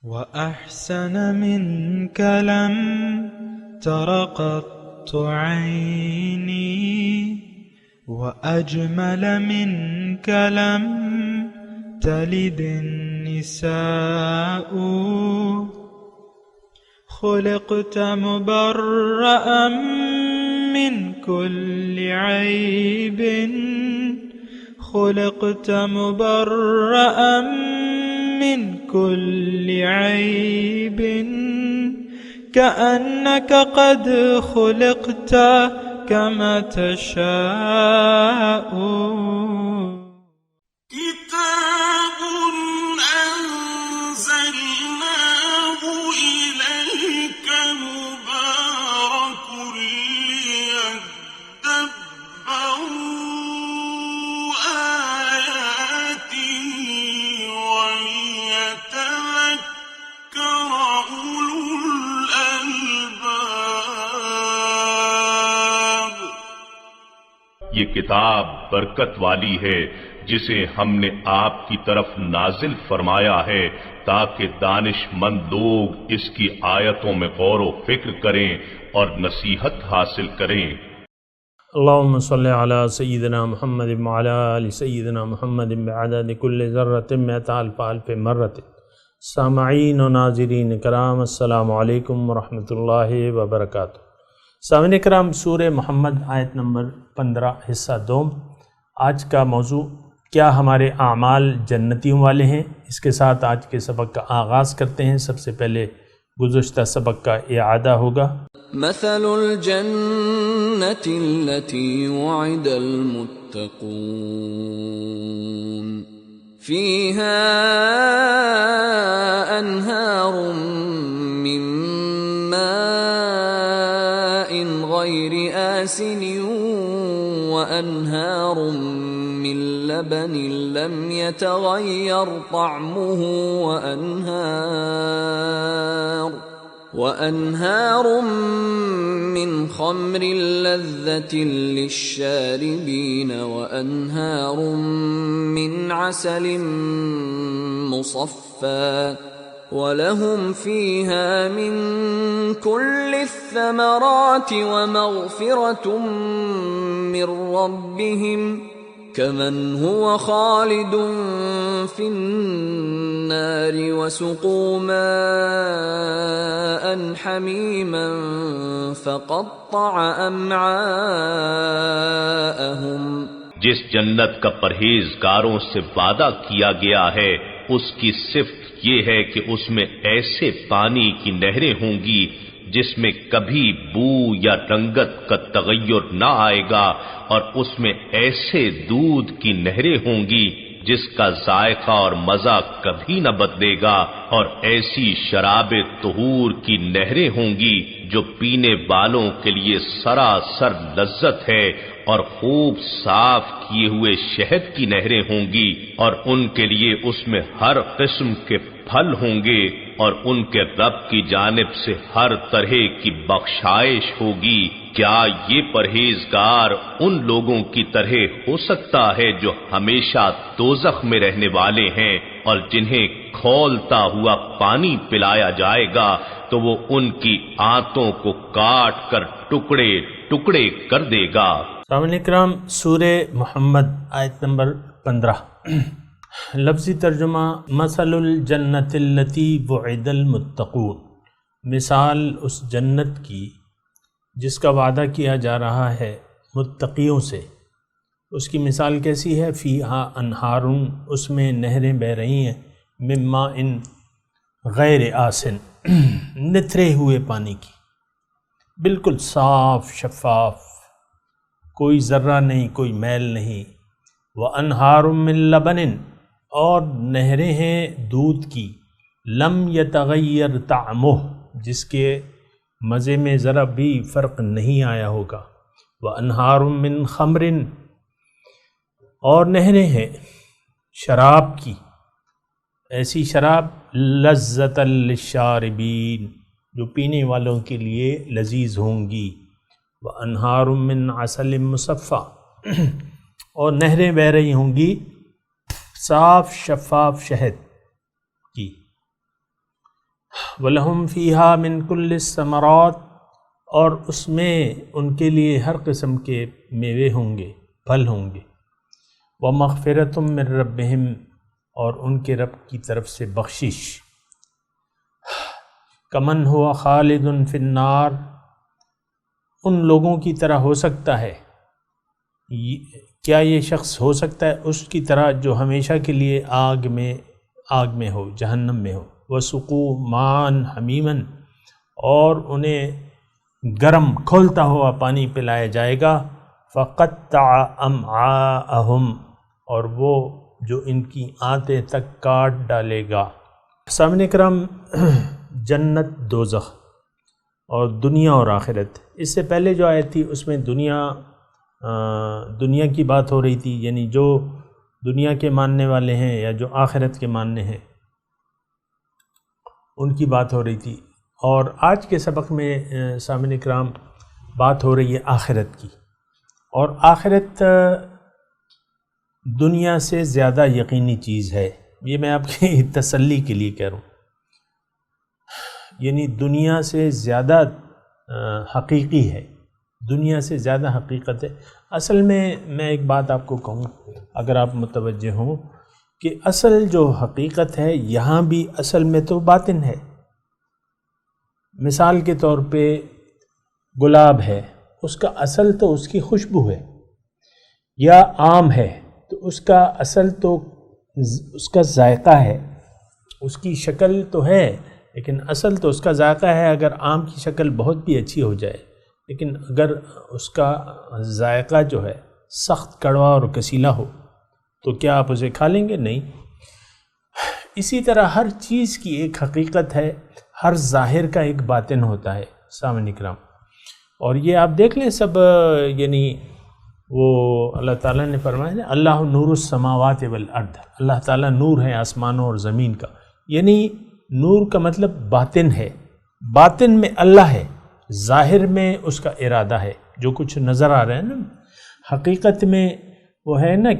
وأحسن منك لم تر قط عيني وأجمل منك لم تلد النساء خلقت مبرأ من كل عيب خلقت مبرأ من كل عيب كأنك قد خلقت كما تشاء كتاب أنزلناه إليك مبارك ليدبروا آياته وليتذكر أولو الألباب. یہ کتاب برکت والی ہے جسے ہم نے آپ کی طرف نازل فرمایا ہے تاکہ دانش مند لوگ اس کی آیتوں میں غور و فکر کریں اور نصیحت حاصل کریں. اللهم صل على سيدنا محمد وعلى آل سيدنا محمد بعدد كل ذرة مئة ألف ألف مرة. سامعین و ناظرین کرام، السلام علیکم ورحمۃ اللہ وبرکاتہ. سامعین کرام، سورہ محمد آیت نمبر 15 حصہ دوم. آج کا موضوع کیا ہمارے اعمال جنتیوں والے ہیں، اس کے ساتھ آج کے سبق کا آغاز کرتے ہیں. سب سے پہلے گزشتہ سبق کا اعادہ ہوگا. مثل الجنة التي وعد المتقون فيها أنهار من ماء غير آسن وأنهار من لبن لم يتغير طعمه وأنهار من خمر لذة للشاربين وأنهار من عسل مصفى ولهم فيها من كل الثمرات ومغفرة من ربهم كمن هو خالد في النار وسقوا ماء حميما فقطع أمعاءهم. جس جنت کا پرہیزگاروں سے وعدہ کیا گیا ہے اس کی صفت یہ ہے کہ اس میں ایسے پانی کی نہریں ہوں گی جس میں کبھی بو یا رنگت کا تغیر نہ آئے گا، اور اس میں ایسے دودھ کی نہریں ہوں گی جس کا ذائقہ اور مزہ کبھی نہ بدلے گا، اور ایسی شراب طہور کی نہریں ہوں گی جو پینے والوں کے لیے سراسر لذت ہے، اور خوب صاف کیے ہوئے شہد کی نہریں ہوں گی، اور ان کے لیے اس میں ہر قسم کے پھل ہوں گے، اور ان کے رب کی جانب سے ہر طرح کی بخشائش ہوگی. کیا یہ پرہیزگار ان لوگوں کی طرح ہو سکتا ہے جو ہمیشہ دوزخ میں رہنے والے ہیں اور جنہیں کھولتا ہوا پانی پلایا جائے گا تو وہ ان کی آنتوں کو کاٹ کر ٹکڑے ٹکڑے کر دے گا. سامعین اکرام، سورہ محمد آیت نمبر 15. لفظی ترجمہ: مثل الجنت التی وعد المتقون. مثال اس جنت کی جس کا وعدہ کیا جا رہا ہے متقیوں سے. اس کی مثال کیسی ہے؟ فیہا انہارن، اس میں نہریں بہ رہی ہیں، من ماء غیر آسن، نتھرے ہوئے پانی کی، بالکل صاف شفاف، کوئی ذرہ نہیں، کوئی میل نہیں. وانہار من لبن، اور نہریں ہیں دودھ کی، لم یتغیر طعمہ، جس کے مزے میں ذرا بھی فرق نہیں آیا ہوگا. وانہار من خمر، اور نہریں ہیں شراب کی، ایسی شراب لذۃ للشاربین، جو پینے والوں کے لیے لذیذ ہوں گی. وانہار من عسل مصفی، اور نہریں بہ رہی ہوں گی صاف شفاف شہد کی. وَلَهُمْ فِيهَا مِن كُلِّ الثَّمَرَاتِ، اور اس میں ان کے لیے ہر قسم کے میوے ہوں گے، پھل ہوں گے، وَمَغْفِرَةٌ مِّن رَبِّهِمْ، اور ان کے رب کی طرف سے بخشش، کمن ہوا خالد فی النار، ان لوگوں کی طرح ہو سکتا ہے، کیا یہ شخص ہو سکتا ہے اس کی طرح جو ہمیشہ کے لیے آگ میں ہو، جہنم میں ہو، وَسُقُوا مَاءً حَمِيمًا، اور انہیں گرم کھولتا ہوا پانی پلایا جائے گا، فَقَطَّعَ أَمْعَاءَهُمْ، اور وہ جو ان کی آنتیں تک کاٹ ڈالے گا۔ سامعین کرام، جنت، دوزخ اور دنیا اور آخرت، اس سے پہلے جو آیت تھی اس میں دنیا کی بات ہو رہی تھی، یعنی جو دنیا کے ماننے والے ہیں یا جو آخرت کے ماننے ہیں ان کی بات ہو رہی تھی، اور آج کے سبق میں سامعین اکرام بات ہو رہی ہے آخرت کی، اور آخرت دنیا سے زیادہ یقینی چیز ہے، یہ میں آپ کی تسلی کے لیے کہہ رہا ہوں، یعنی دنیا سے زیادہ حقیقی ہے، دنیا سے زیادہ حقیقت ہے۔ اصل میں ایک بات آپ کو کہوں، اگر آپ متوجہ ہوں، کہ اصل جو حقیقت ہے یہاں بھی اصل میں تو باطن ہے۔ مثال کے طور پہ گلاب ہے، اس کا اصل تو اس کی خوشبو ہے، یا آم ہے تو اس کا اصل تو اس کا ذائقہ ہے، اس کی شکل تو ہے لیکن اصل تو اس کا ذائقہ ہے۔ اگر آم کی شکل بہت بھی اچھی ہو جائے لیکن اگر اس کا ذائقہ جو ہے سخت کڑوا اور کسیلا ہو تو کیا آپ اسے کھا لیں گے؟ نہیں۔ اسی طرح ہر چیز کی ایک حقیقت ہے، ہر ظاہر کا ایک باطن ہوتا ہے سامعین اکرام، اور یہ آپ دیکھ لیں سب، یعنی وہ اللہ تعالیٰ نے فرمایا ہے اللہ نور السماوات والارض، اللہ تعالیٰ نور ہے آسمانوں اور زمین کا، یعنی نور کا مطلب باطن ہے، باطن میں اللہ ہے، ظاہر میں اس کا ارادہ ہے، جو کچھ نظر آ رہا ہے نا، حقیقت میں وہ ہے نا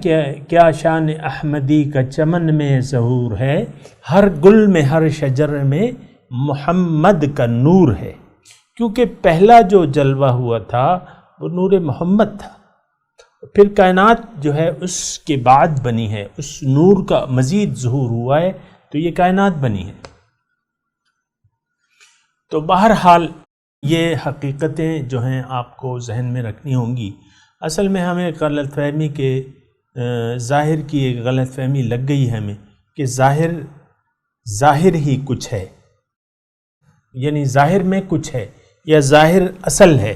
کیا شان احمدی کا چمن میں ظہور ہے، ہر گل میں ہر شجر میں محمد کا نور ہے، کیونکہ پہلا جو جلوہ ہوا تھا وہ نور محمد تھا، پھر کائنات جو ہے اس کے بعد بنی ہے، اس نور کا مزید ظہور ہوا ہے تو یہ کائنات بنی ہے۔ تو بہرحال یہ حقیقتیں جو ہیں آپ کو ذہن میں رکھنی ہوں گی۔ اصل میں ہمیں غلط فہمی کے ظاہر کی ایک غلط فہمی لگ گئی ہے ہمیں کہ ظاہر ہی کچھ ہے، یعنی ظاہر میں کچھ ہے یا ظاہر اصل ہے۔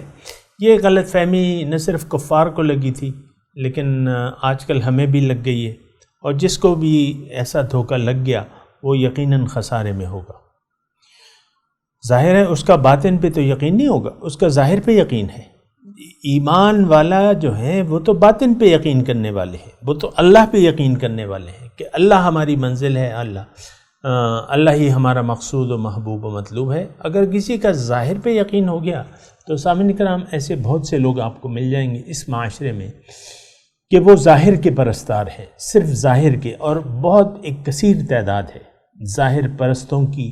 یہ غلط فہمی نہ صرف کفار کو لگی تھی لیکن آج کل ہمیں بھی لگ گئی ہے، اور جس کو بھی ایسا دھوکہ لگ گیا وہ یقیناً خسارے میں ہوگا۔ ظاہر ہے اس کا باطن پہ تو یقین نہیں ہوگا، اس کا ظاہر پہ یقین ہے۔ ایمان والا جو ہے وہ تو باطن پہ یقین کرنے والے ہیں، وہ تو اللہ پہ یقین کرنے والے ہیں کہ اللہ ہماری منزل ہے، اللہ ہی ہمارا مقصود و محبوب و مطلوب ہے۔ اگر کسی کا ظاہر پہ یقین ہو گیا تو سامعین کرام ایسے بہت سے لوگ آپ کو مل جائیں گے اس معاشرے میں کہ وہ ظاہر کے پرستار ہیں، صرف ظاہر کے، اور بہت ایک کثیر تعداد ہے ظاہر پرستوں کی،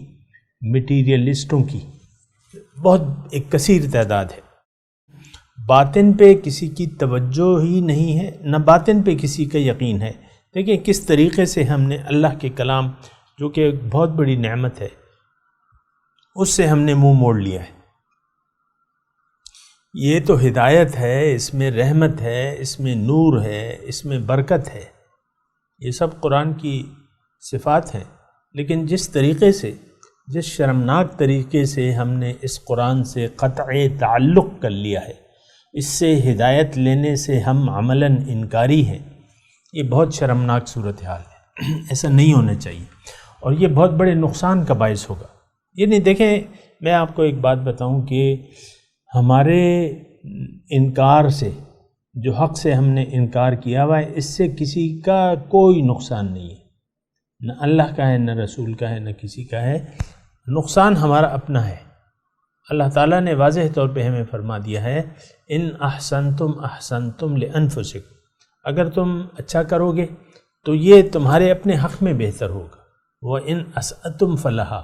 میٹیریلسٹوں کی، بہت ایک کثیر تعداد ہے۔ باطن پہ کسی کی توجہ ہی نہیں ہے، نہ باطن پہ کسی کا یقین ہے۔ دیکھیں کس طریقے سے ہم نے اللہ کے کلام، جو کہ ایک بہت بڑی نعمت ہے، اس سے ہم نے منہ موڑ لیا ہے۔ یہ تو ہدایت ہے، اس میں رحمت ہے، اس میں نور ہے، اس میں برکت ہے، یہ سب قرآن کی صفات ہیں، لیکن جس طریقے سے، جس شرمناک طریقے سے ہم نے اس قرآن سے قطع تعلق کر لیا ہے، اس سے ہدایت لینے سے ہم عملاً انکاری ہیں، یہ بہت شرمناک صورتحال ہے، ایسا نہیں ہونا چاہیے، اور یہ بہت بڑے نقصان کا باعث ہوگا۔ یعنی دیکھیں میں آپ کو ایک بات بتاؤں کہ ہمارے انکار سے، جو حق سے ہم نے انکار کیا ہوا ہے، اس سے کسی کا کوئی نقصان نہیں ہے، نہ اللہ کا ہے، نہ رسول کا ہے، نہ کسی کا ہے، نقصان ہمارا اپنا ہے۔ اللہ تعالیٰ نے واضح طور پہ ہمیں فرما دیا ہے ان احسنتم احسنتم لانفسکم، اگر تم اچھا کرو گے تو یہ تمہارے اپنے حق میں بہتر ہوگا، وَإِنْ أَسْأَتُمْ فَلَهَا،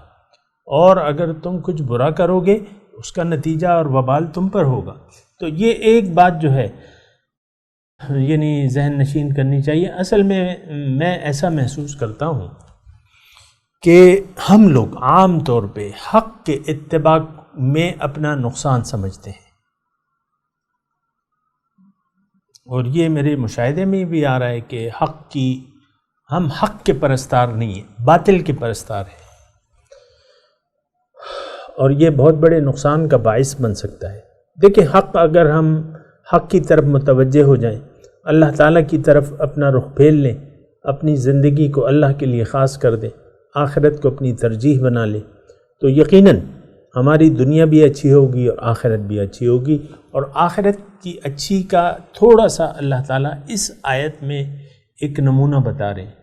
اور اگر تم کچھ برا کرو گے اس کا نتیجہ اور وبال تم پر ہوگا۔ تو یہ ایک بات جو ہے یعنی ذہن نشین کرنی چاہیے۔ اصل میں ایسا محسوس کرتا ہوں کہ ہم لوگ عام طور پہ حق کے اتباع میں اپنا نقصان سمجھتے ہیں، اور یہ میرے مشاہدے میں بھی آ رہا ہے کہ ہم حق کے پرستار نہیں ہیں، باطل کے پرستار ہیں، اور یہ بہت بڑے نقصان کا باعث بن سکتا ہے۔ دیکھیں، اگر ہم حق کی طرف متوجہ ہو جائیں، اللہ تعالیٰ کی طرف اپنا رخ پھیر لیں، اپنی زندگی کو اللہ کے لیے خاص کر دیں، آخرت کو اپنی ترجیح بنا لیں، تو یقیناً ہماری دنیا بھی اچھی ہوگی اور آخرت بھی اچھی ہوگی۔ اور آخرت کی اچھی کا تھوڑا سا اللہ تعالیٰ اس آیت میں ایک نمونہ بتا رہے ہیں،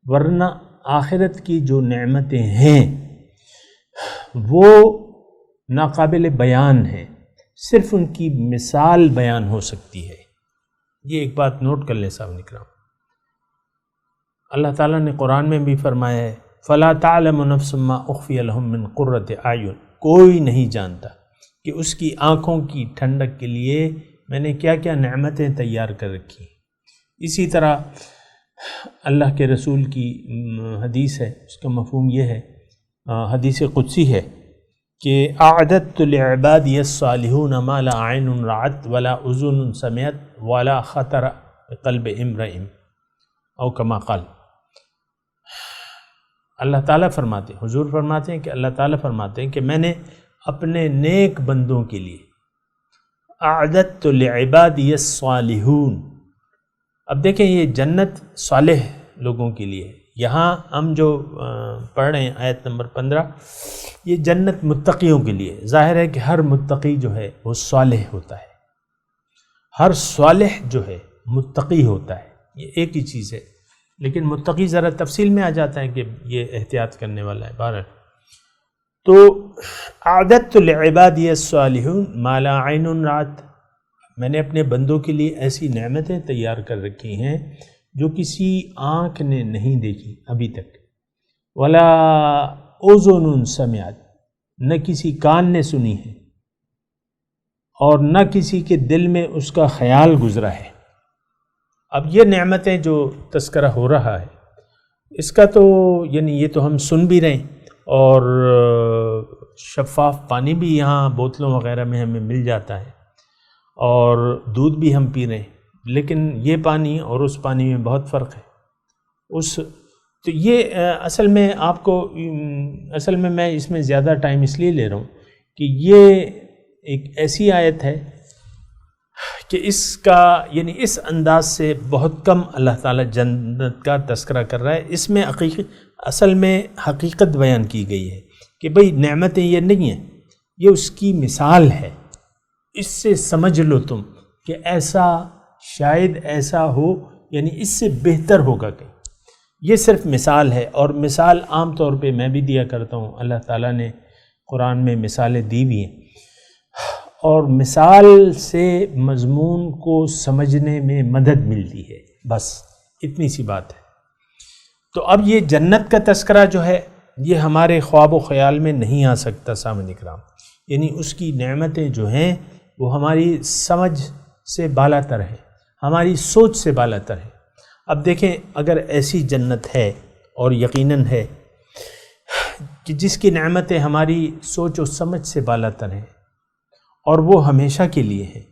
ورنہ آخرت کی جو نعمتیں ہیں وہ ناقابل بیان ہیں، صرف ان کی مثال بیان ہو سکتی ہے۔ یہ ایک بات نوٹ کر لیں صاحب اکرام، اللہ تعالیٰ نے قرآن میں بھی فرمایا ہے فَلَا تَعْلَمُ نَفْسٌ مَّا أُخْفِيَ لَهُم مِّن قُرَّةِ أَعْيُنٍ، کوئی نہیں جانتا کہ اس کی آنکھوں کی ٹھنڈک کے لیے میں نے کیا کیا نعمتیں تیار کر رکھی۔ اسی طرح اللہ کے رسول کی حدیث ہے، اس کا مفہوم یہ ہے، حدیث قدسی ہے کہ اعددت لعبادی الصالحون ما لا عین رأت ولا اذن سمعت ولا خطر قلب امرئ او کما قال۔ اللہ تعالیٰ فرماتے ہیں، حضور فرماتے ہیں کہ اللہ تعالیٰ فرماتے ہیں کہ میں نے اپنے نیک بندوں کے لیے اعددت لعبادی الصالحون۔ اب دیکھیں، یہ جنت صالح لوگوں کے لیے ہے۔ یہاں ہم جو پڑھ رہے ہیں آیت نمبر 15، یہ جنت متقیوں کے لیے۔ ظاہر ہے کہ ہر متقی جو ہے وہ صالح ہوتا ہے، ہر صالح جو ہے متقی ہوتا ہے، یہ ایک ہی چیز ہے، لیکن متقی ذرا تفصیل میں آ جاتا ہے کہ یہ احتیاط کرنے والا ہے۔ بہرحال تو اعددت لعبادی الصالحون ما لا عین رأت، میں نے اپنے بندوں کے لیے ایسی نعمتیں تیار کر رکھی ہیں جو کسی آنکھ نے نہیں دیکھی ابھی تک، ولا اذن سمعت، نہ کسی کان نے سنی ہے، اور نہ کسی کے دل میں اس کا خیال گزرا ہے۔ اب یہ نعمتیں جو تذکرہ ہو رہا ہے اس کا تو یعنی یہ تو ہم سن بھی رہے ہیں، اور شفاف پانی بھی یہاں بوتلوں وغیرہ میں ہمیں مل جاتا ہے، اور دودھ بھی ہم پی رہے ہیں، لیکن یہ پانی اور اس پانی میں بہت فرق ہے۔ تو یہ اصل میں میں اس میں زیادہ ٹائم اس لیے لے رہا ہوں کہ یہ ایک ایسی آیت ہے کہ اس کا یعنی اس انداز سے بہت کم اللہ تعالیٰ جنت کا تذکرہ کر رہا ہے۔ اس میں اصل میں حقیقت بیان کی گئی ہے کہ بھئی نعمتیں یہ نہیں ہیں، یہ اس کی مثال ہے، اس سے سمجھ لو تم کہ ایسا شاید ایسا ہو، یعنی اس سے بہتر ہوگا کہیں۔ یہ صرف مثال ہے، اور مثال عام طور پہ میں بھی دیا کرتا ہوں، اللہ تعالیٰ نے قرآن میں مثالیں دی بھی ہیں، اور مثال سے مضمون کو سمجھنے میں مدد ملتی ہے، بس اتنی سی بات ہے۔ تو اب یہ جنت کا تذکرہ جو ہے یہ ہمارے خواب و خیال میں نہیں آ سکتا سامعین اکرام، یعنی اس کی نعمتیں جو ہیں وہ ہماری سمجھ سے بالا تر ہیں، ہماری سوچ سے بالا تر ہے۔ اب دیکھیں، اگر ایسی جنت ہے، اور یقیناً ہے، کہ جس کی نعمتیں ہماری سوچ و سمجھ سے بالا تر ہیں اور وہ ہمیشہ کے لیے ہیں،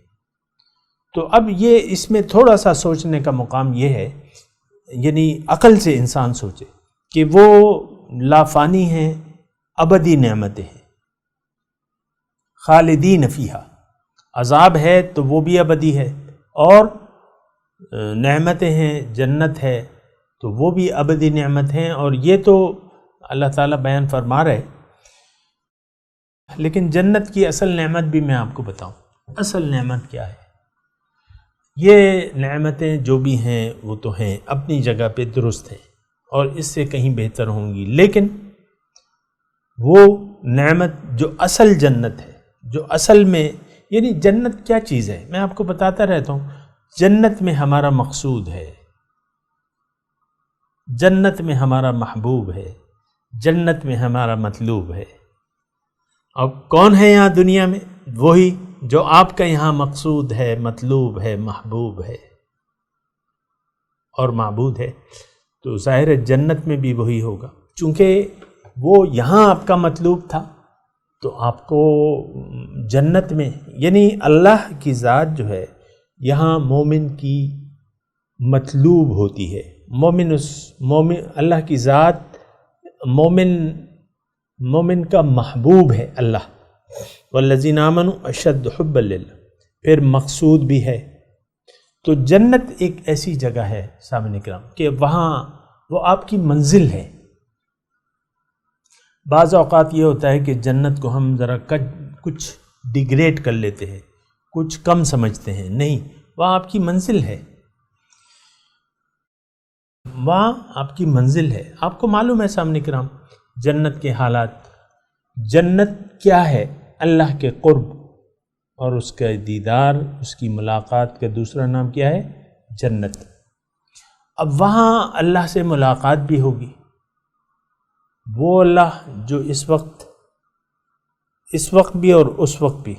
تو اب یہ اس میں تھوڑا سا سوچنے کا مقام یہ ہے، یعنی عقل سے انسان سوچے کہ وہ لافانی ہیں، ابدی نعمتیں ہیں، خالدین فیہا، عذاب ہے تو وہ بھی ابدی ہے، اور نعمتیں ہیں، جنت ہے تو وہ بھی ابدی نعمت ہیں، اور یہ تو اللہ تعالیٰ بیان فرما رہے۔ لیکن جنت کی اصل نعمت بھی میں آپ کو بتاؤں، اصل نعمت کیا ہے؟ یہ نعمتیں جو بھی ہیں وہ تو ہیں، اپنی جگہ پہ درست ہیں، اور اس سے کہیں بہتر ہوں گی، لیکن وہ نعمت جو اصل جنت ہے، جو اصل میں یعنی جنت کیا چیز ہے، میں آپ کو بتاتا رہتا ہوں، جنت میں ہمارا مقصود ہے، جنت میں ہمارا محبوب ہے، جنت میں ہمارا مطلوب ہے. اب کون ہے یہاں دنیا میں؟ وہی جو آپ کا یہاں مقصود ہے، مطلوب ہے، محبوب ہے اور معبود ہے. تو ظاہر جنت میں بھی وہی ہوگا، چونکہ وہ یہاں آپ کا مطلوب تھا تو آپ کو جنت میں، یعنی اللہ کی ذات جو ہے یہاں مومن کی مطلوب ہوتی ہے. مومن اللہ کی ذات مومن کا محبوب ہے اللہ. والذین آمنوا اشد حبا للہ، پھر مقصود بھی ہے. تو جنت ایک ایسی جگہ ہے سامعین کرام کہ وہاں وہ آپ کی منزل ہے. بعض اوقات یہ ہوتا ہے کہ جنت کو ہم ذرا کچھ ڈیگریڈ کر لیتے ہیں، کچھ کم سمجھتے ہیں. نہیں، وہاں آپ کی منزل ہے، وہاں آپ کی منزل ہے. آپ کو معلوم ہے سامعین کرام جنت کے حالات. جنت کیا ہے؟ اللہ کے قرب اور اس کا دیدار، اس کی ملاقات کا دوسرا نام کیا ہے؟ جنت. اب وہاں اللہ سے ملاقات بھی ہوگی. وہ اللہ جو اس وقت بھی اور اس وقت بھی،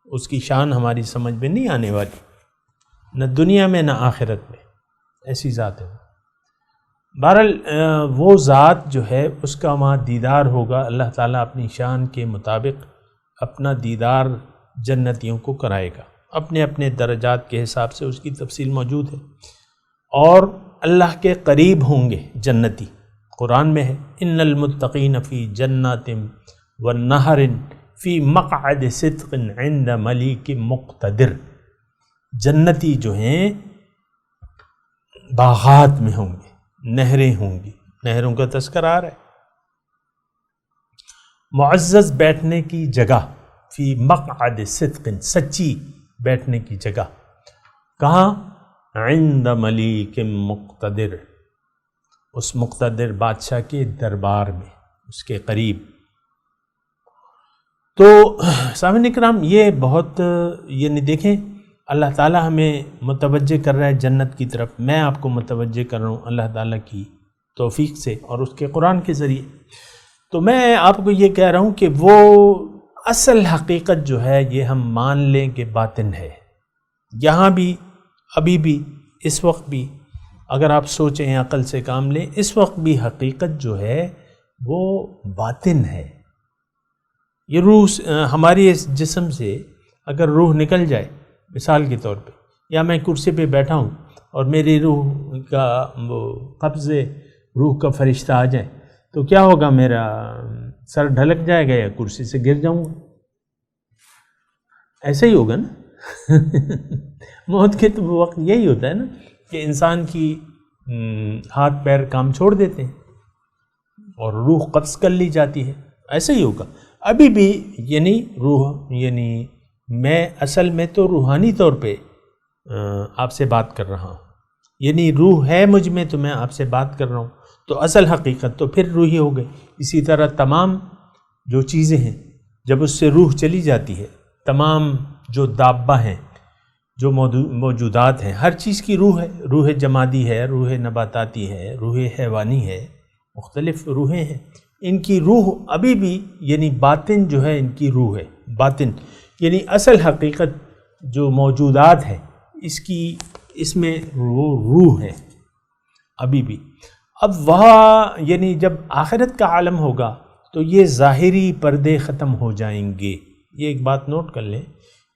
اس کی شان ہماری سمجھ میں نہیں آنے والی، نہ دنیا میں نہ آخرت میں. ایسی ذات ہے. بہرحال وہ ذات جو ہے اس کا وہاں دیدار ہوگا. اللہ تعالیٰ اپنی شان کے مطابق اپنا دیدار جنتیوں کو کرائے گا، اپنے اپنے درجات کے حساب سے. اس کی تفصیل موجود ہے. اور اللہ کے قریب ہوں گے جنتی. قرآن میں ہے ان المتقین فی جنات ونہر فی مقعد صدق عند ملیک مقتدر. جنتی جو ہیں باغات میں ہوں گے، نہریں ہوں گی. نہروں کا تذکرہ آ رہا ہے. معزز بیٹھنے کی جگہ، فی مقعد صدق، سچی بیٹھنے کی جگہ. کہاں؟ عند ملیک مقتدر، اس مقتدر بادشاہ کے دربار میں، اس کے قریب. تو سامعین اکرام یہ بہت، یعنی دیکھیں اللہ تعالیٰ ہمیں متوجہ کر رہا ہے جنت کی طرف. میں آپ کو متوجہ کر رہا ہوں اللہ تعالیٰ کی توفیق سے اور اس کے قرآن کے ذریعے. تو میں آپ کو یہ کہہ رہا ہوں کہ وہ اصل حقیقت جو ہے یہ ہم مان لیں کہ باطن ہے. یہاں بھی، ابھی بھی، اس وقت بھی اگر آپ سوچیں، عقل سے کام لیں، اس وقت بھی حقیقت جو ہے وہ باطن ہے. یہ روح ہماری اس جسم سے اگر روح نکل جائے مثال کے طور پہ، یا میں کرسی پہ بیٹھا ہوں اور میری روح کا وہ قبضے روح کا فرشتہ آ جائے تو کیا ہوگا؟ میرا سر ڈھلک جائے گا یا کرسی سے گر جاؤں گا. ایسا ہی ہوگا نا. موت کے تو وقت یہی ہوتا ہے نا کہ انسان کی ہاتھ پیر کام چھوڑ دیتے ہیں اور روح قبض کر لی جاتی ہے. ایسا ہی ہوگا. ابھی بھی یعنی روح، یعنی میں اصل میں تو روحانی طور پہ آپ سے بات کر رہا ہوں، یعنی روح ہے مجھ میں تو میں آپ سے بات کر رہا ہوں. تو اصل حقیقت تو پھر روح ہی ہو گئی. اسی طرح تمام جو چیزیں ہیں جب اس سے روح چلی جاتی ہے، تمام جو دابہ ہیں، جو موجودات ہیں، ہر چیز کی روح ہے. روح جمادی ہے، روح نباتاتی ہے، روح حیوانی ہے، مختلف روحیں ہیں. ان کی روح ابھی بھی، یعنی باطن جو ہے ان کی روح ہے. باطن یعنی اصل حقیقت جو موجودات ہے اس میں وہ روح ہے ابھی بھی. اب وہاں یعنی جب آخرت کا عالم ہوگا تو یہ ظاہری پردے ختم ہو جائیں گے. یہ ایک بات نوٹ کر لیں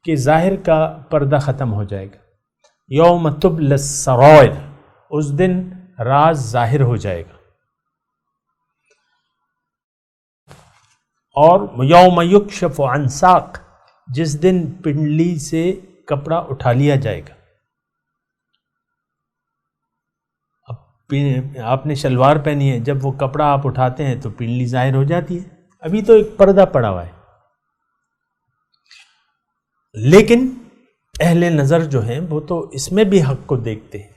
کہ ظاہر کا پردہ ختم ہو جائے گا. یوم تبلی السرائر، اس دن راز ظاہر ہو جائے گا. اور یوم یکشف عن ساق، جس دن پنڈلی سے کپڑا اٹھا لیا جائے گا. اب آپ نے شلوار پہنی ہے، جب وہ کپڑا آپ اٹھاتے ہیں تو پنڈلی ظاہر ہو جاتی ہے. ابھی تو ایک پردہ پڑا ہوا ہے. لیکن اہل نظر جو ہیں وہ تو اس میں بھی حق کو دیکھتے ہیں.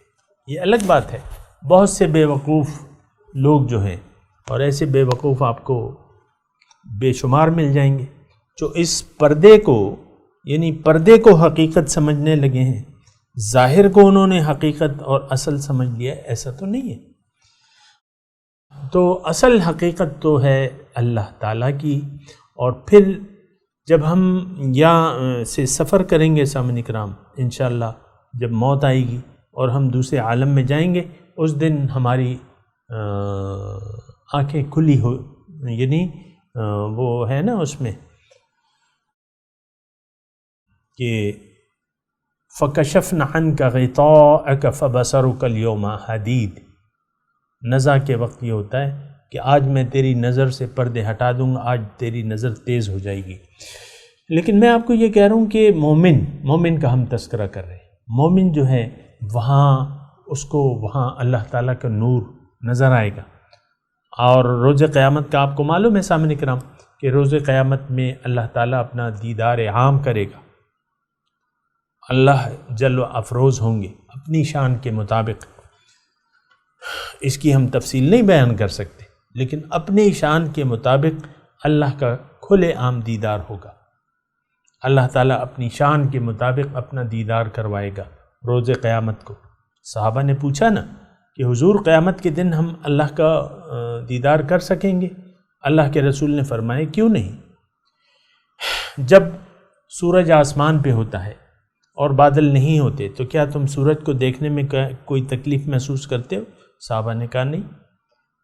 یہ الگ بات ہے. بہت سے بے وقوف لوگ جو ہیں، اور ایسے بے وقوف آپ کو بے شمار مل جائیں گے، جو اس پردے کو، یعنی پردے کو حقیقت سمجھنے لگے ہیں. ظاہر کو انہوں نے حقیقت اور اصل سمجھ لیا. ایسا تو نہیں ہے. تو اصل حقیقت تو ہے اللہ تعالیٰ کی. اور پھر جب ہم یہاں سے سفر کریں گے سامعین کرام انشاءاللہ، جب موت آئے گی اور ہم دوسرے عالم میں جائیں گے، اس دن ہماری آنکھیں کھلی ہو، یعنی وہ ہے نا اس میں کہ فَكَشَفْنَا عَنْكَ غِطَاءَكَ فَبَصَرُكَ الْيَوْمَ حَدِيدٌ. نزع کے وقت یہ ہوتا ہے کہ آج میں تیری نظر سے پردے ہٹا دوں گا، آج تیری نظر تیز ہو جائے گی. لیکن میں آپ کو یہ کہہ رہا ہوں کہ مومن کا ہم تذکرہ کر رہے ہیں. مومن جو ہے وہاں اس کو وہاں اللہ تعالیٰ کا نور نظر آئے گا. اور روز قیامت کا آپ کو معلوم ہے سامعین کرام کہ روز قیامت میں اللہ تعالیٰ اپنا دیدار عام کرے گا. اللہ جل و افروز ہوں گے اپنی شان کے مطابق. اس کی ہم تفصیل نہیں بیان کر سکتے، لیکن اپنی شان کے مطابق اللہ کا کھلے عام دیدار ہوگا. اللہ تعالیٰ اپنی شان کے مطابق اپنا دیدار کروائے گا روز قیامت کو. صحابہ نے پوچھا نا کہ حضور قیامت کے دن ہم اللہ کا دیدار کر سکیں گے؟ اللہ کے رسول نے فرمایا کیوں نہیں. جب سورج آسمان پہ ہوتا ہے اور بادل نہیں ہوتے تو کیا تم سورج کو دیکھنے میں کوئی تکلیف محسوس کرتے ہو؟ صحابہ نے کہا نہیں.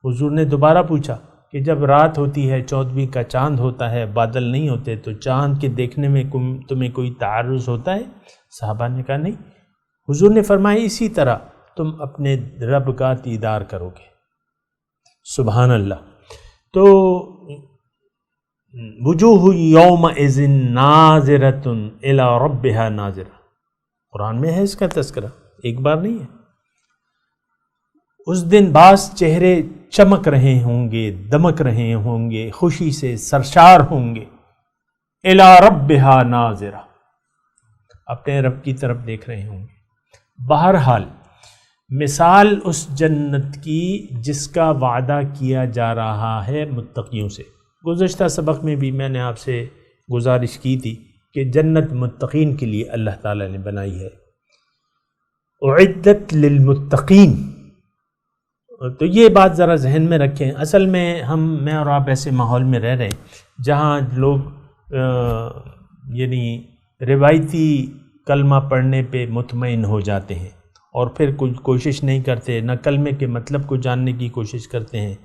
حضور نے دوبارہ پوچھا کہ جب رات ہوتی ہے، 14ویں کا چاند ہوتا ہے، بادل نہیں ہوتے تو چاند کے دیکھنے میں تمہیں کوئی تعرض ہوتا ہے؟ صحابہ نے کہا نہیں. حضور نے فرمایا اسی طرح تم اپنے رب کا دیدار کرو گے. سبحان اللہ. تو وجوہ یومئذ ناظرۃ الی ربها ناظرہ، قرآن میں ہے اس کا تذکرہ، ایک بار نہیں ہے. اس دن بعض چہرے چمک رہے ہوں گے، دمک رہے ہوں گے، خوشی سے سرشار ہوں گے. الی ربها ناظرہ، اپنے رب کی طرف دیکھ رہے ہوں گے. بہرحال مثال اس جنت کی جس کا وعدہ کیا جا رہا ہے متقیوں سے. گزشتہ سبق میں بھی میں نے آپ سے گزارش کی تھی کہ جنت متقین کے لیے اللہ تعالیٰ نے بنائی ہے. اعدت للمتقین. تو یہ بات ذرا ذہن میں رکھیں. اصل میں میں اور آپ ایسے ماحول میں رہ رہے ہیں جہاں لوگ یعنی روایتی کلمہ پڑھنے پہ مطمئن ہو جاتے ہیں اور پھر کچھ کوشش نہیں کرتے، نہ کلمے کے مطلب کو جاننے کی کوشش کرتے ہیں،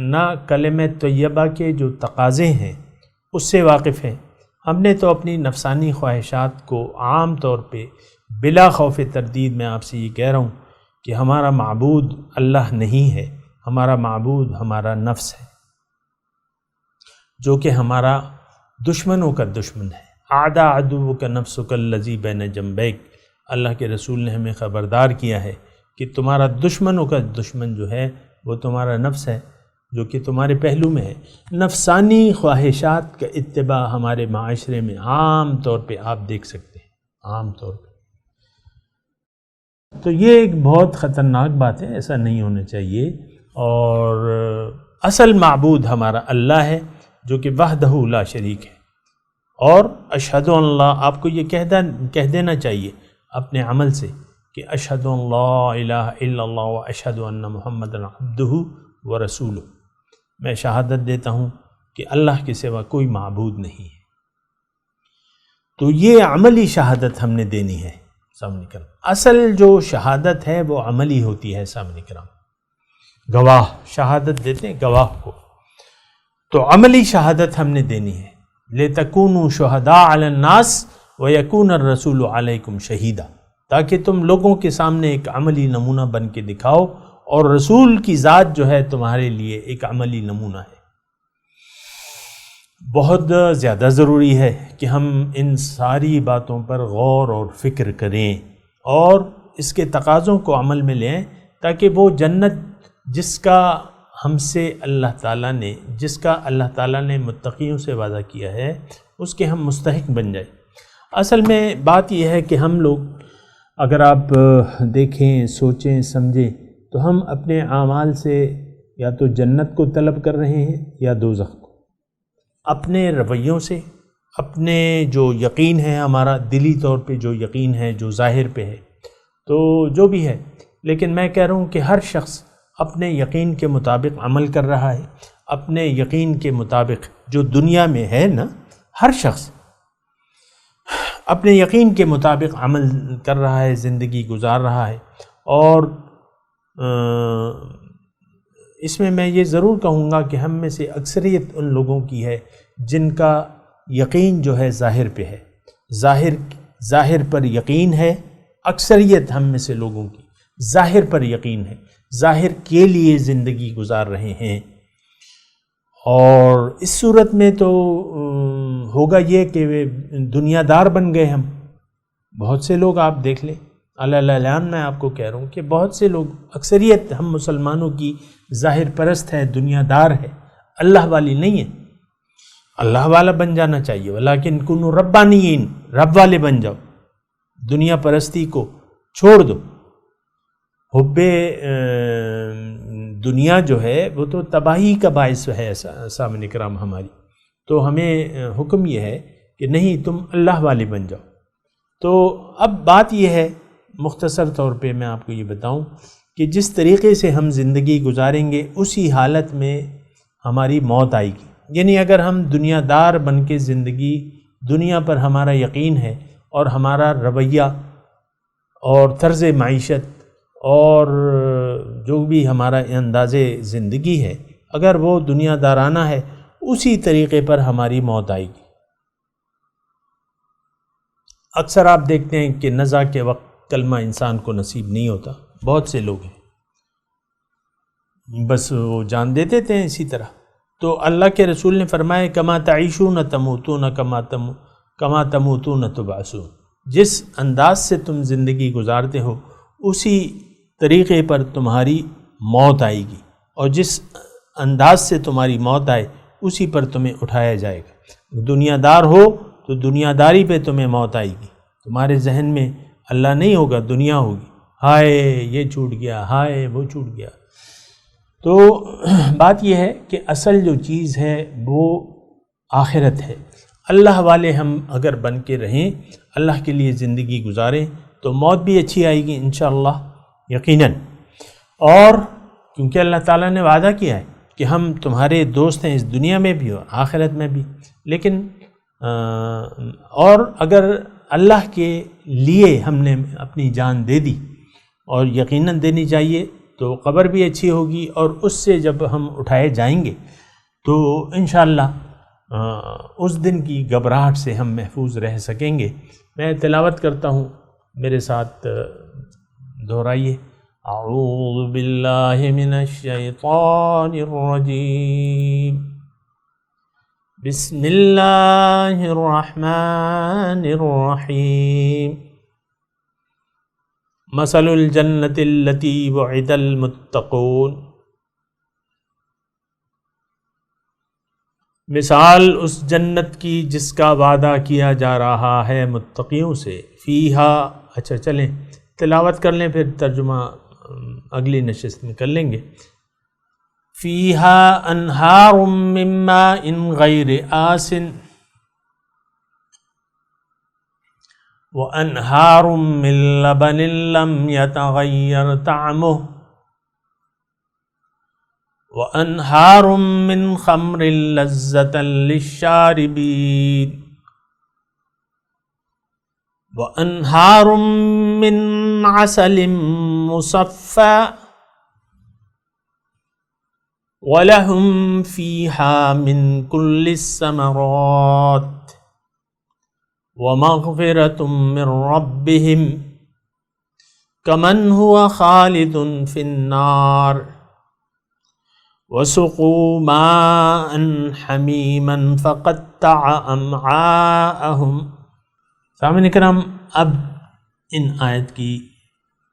نہ کلمہ طیبہ کے جو تقاضے ہیں اس سے واقف ہیں. ہم نے تو اپنی نفسانی خواہشات کو عام طور پہ بلا خوف تردید میں آپ سے یہ کہہ رہا ہوں کہ ہمارا معبود اللہ نہیں ہے، ہمارا معبود ہمارا نفس ہے جو کہ ہمارا دشمنوں کا دشمن ہے. اعداء عدوک نفسک الذی بین جنبیک. اللہ کے رسول نے ہمیں خبردار کیا ہے کہ تمہارا دشمنوں کا دشمن جو ہے وہ تمہارا نفس ہے جو کہ تمہارے پہلو میں ہے. نفسانی خواہشات کا اتباع ہمارے معاشرے میں عام طور پہ آپ دیکھ سکتے ہیں، عام طور پہ. تو یہ ایک بہت خطرناک بات ہے، ایسا نہیں ہونا چاہیے. اور اصل معبود ہمارا اللہ ہے جو کہ وحدہ لا شریک ہے. اور اشہد ان اللہ، آپ کو یہ کہہ دینا چاہیے اپنے عمل سے کہ اشہد ان لا الہ الا اللہ و اشہد ان محمد عبدہ و رسولہ. میں شہادت دیتا ہوں کہ اللہ کے سوا کوئی معبود نہیں ہے. تو یہ عملی شہادت ہم نے دینی ہے سامنے کرام. اصل جو شہادت ہے وہ عملی ہوتی ہے سامنے کرام. گواہ شہادت دیتے ہیں گواہ کو، تو عملی شہادت ہم نے دینی ہے. لِتَكُونُوا شُهَدَاءَ عَلَى النَّاسِ وَيَكُونَ الرَّسُولُ عَلَيْكُمْ شَهِيدًا. تاکہ تم لوگوں کے سامنے ایک عملی نمونہ بن کے دکھاؤ اور رسول کی ذات جو ہے تمہارے لیے ایک عملی نمونہ ہے. بہت زیادہ ضروری ہے کہ ہم ان ساری باتوں پر غور اور فکر کریں اور اس کے تقاضوں کو عمل میں لیں تاکہ وہ جنت جس کا اللہ تعالیٰ نے متقیوں سے وعدہ کیا ہے اس کے ہم مستحق بن جائیں. اصل میں بات یہ ہے کہ ہم لوگ اگر آپ دیکھیں، سوچیں، سمجھیں تو ہم اپنے اعمال سے یا تو جنت کو طلب کر رہے ہیں یا دوزخ کو. اپنے رویوں سے، اپنے جو یقین ہے ہمارا دلی طور پہ جو یقین ہے جو ظاہر پہ ہے تو جو بھی ہے. لیکن میں کہہ رہا ہوں کہ ہر شخص اپنے یقین کے مطابق عمل کر رہا ہے، اپنے یقین کے مطابق جو دنیا میں ہے نا، ہر شخص اپنے یقین کے مطابق عمل کر رہا ہے، زندگی گزار رہا ہے. اور اس میں یہ ضرور کہوں گا کہ ہم میں سے اکثریت ان لوگوں کی ہے جن کا یقین جو ہے ظاہر پہ ہے، ظاہر پر یقین ہے. اکثریت ہم میں سے لوگوں کی ظاہر پر یقین ہے، ظاہر کے لیے زندگی گزار رہے ہیں. اور اس صورت میں تو ہوگا یہ کہ دنیا دار بن گئے ہم. بہت سے لوگ آپ دیکھ لیں، اعلان میں آپ کو کہہ رہا ہوں کہ بہت سے لوگ، اکثریت ہم مسلمانوں کی ظاہر پرست ہے، دنیا دار ہے، اللہ والی نہیں ہے. اللہ والا بن جانا چاہیے، ولیکن کنوا ربانیین، رب والے بن جاؤ، دنیا پرستی کو چھوڑ دو. حب دنیا جو ہے وہ تو تباہی کا باعث ہے سامعین کرام ہماری. تو ہمیں حکم یہ ہے کہ نہیں، تم اللہ والے بن جاؤ. تو اب بات یہ ہے، مختصر طور پہ میں آپ کو یہ بتاؤں کہ جس طریقے سے ہم زندگی گزاریں گے اسی حالت میں ہماری موت آئے گی. یعنی اگر ہم دنیا دار بن کے زندگی، دنیا پر ہمارا یقین ہے اور ہمارا رویہ اور طرز معیشت اور جو بھی ہمارا انداز زندگی ہے، اگر وہ دنیا دارانہ ہے، اسی طریقے پر ہماری موت آئے گی. اکثر آپ دیکھتے ہیں کہ نزا کے وقت کلمہ انسان کو نصیب نہیں ہوتا. بہت سے لوگ ہیں بس وہ جان دے دیتے ہیں اسی طرح. تو اللہ کے رسول نے فرمایا کما تعیشون تموتون کما تموتون تبعثون. جس انداز سے تم زندگی گزارتے ہو اسی طریقے پر تمہاری موت آئے گی، اور جس انداز سے تمہاری موت آئے اسی پر تمہیں اٹھایا جائے گا. دنیا دار ہو تو دنیا داری پہ تمہیں موت آئے گی. تمہارے ذہن میں اللہ نہیں ہوگا، دنیا ہوگی. ہائے یہ چھوٹ گیا، ہائے وہ چھوٹ گیا. تو بات یہ ہے کہ اصل جو چیز ہے وہ آخرت ہے. اللہ والے ہم اگر بن کے رہیں، اللہ کے لیے زندگی گزاریں تو موت بھی اچھی آئے گی انشاءاللہ، یقیناً. اور کیونکہ اللہ تعالیٰ نے وعدہ کیا ہے کہ ہم تمہارے دوست ہیں اس دنیا میں بھی اور آخرت میں بھی. لیکن اور اگر اللہ کے لیے ہم نے اپنی جان دے دی، اور یقیناً دینی چاہیے، تو قبر بھی اچھی ہوگی، اور اس سے جب ہم اٹھائے جائیں گے تو انشاءاللہ اس دن کی گھبراہٹ سے ہم محفوظ رہ سکیں گے. میں تلاوت کرتا ہوں، میرے ساتھ دہرائیے. اعوذ باللہ من الشیطان الرجیم، بسم اللہ الرحمن الرحیم. مثل الجنت التی وعد المتقون. مثال اس جنت کی جس کا وعدہ کیا جا رہا ہے متقیوں سے. فیہا، اچھا چلیں تلاوت کر لیں، پھر ترجمہ اگلی نشست میں کر لیں گے. فیہا انہار من ماء غیر آسن وانہار من لبن لم یتغیر طعمہ وانہار من خمر لذة للشاربین وانہار من عسل مصفى وَلَهُمْ فِيهَا مِن كُلِّ الثَّمَرَاتِ وَمَغْفِرَةٌ مِّن رَّبِّهِمْ كَمَنْ هُوَ خَالِدٌ فِي النَّارِ وَسُقُوا مَاءً حَمِيمًا فَقَطَّعَ أَمْعَاءَهُمْ. سامعین کرام، اب ان آیت کی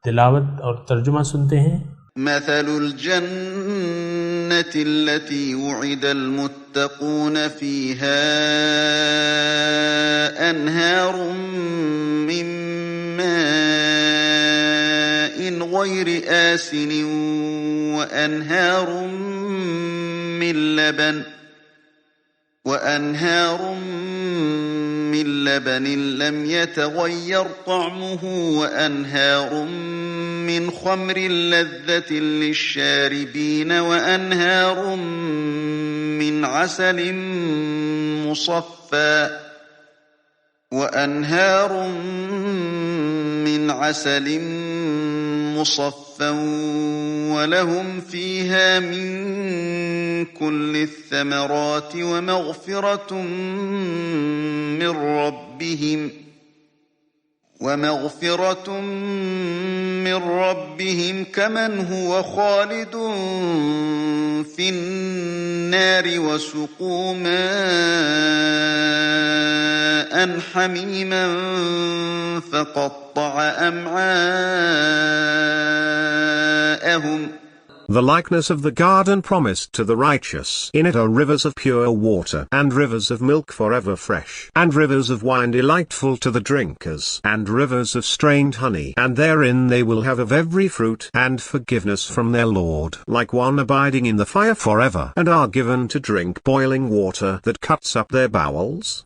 تلاوت اور ترجمہ سنتے ہیں. مثل الجنة التي وعد المتقون فيها أنهار من ماء غير آسن وأنهار من وأنهار من لبن لم يتغير طعمه وأنهار من خمر لذة للشاربين وأنهار من عسل مصفى ولهم فيها من كل الثمرات ومغفرة من ربهم كمن هو خالد في النار وسقوا ماء حميما فقطع أمعاءهم. The likeness of the garden promised to the righteous. In it are rivers of pure water, and rivers of milk forever fresh, and rivers of wine delightful to the drinkers, and rivers of strained honey, and therein they will have of every fruit, and forgiveness from their Lord, like one abiding in the fire forever, and are given to drink boiling water that cuts up their bowels.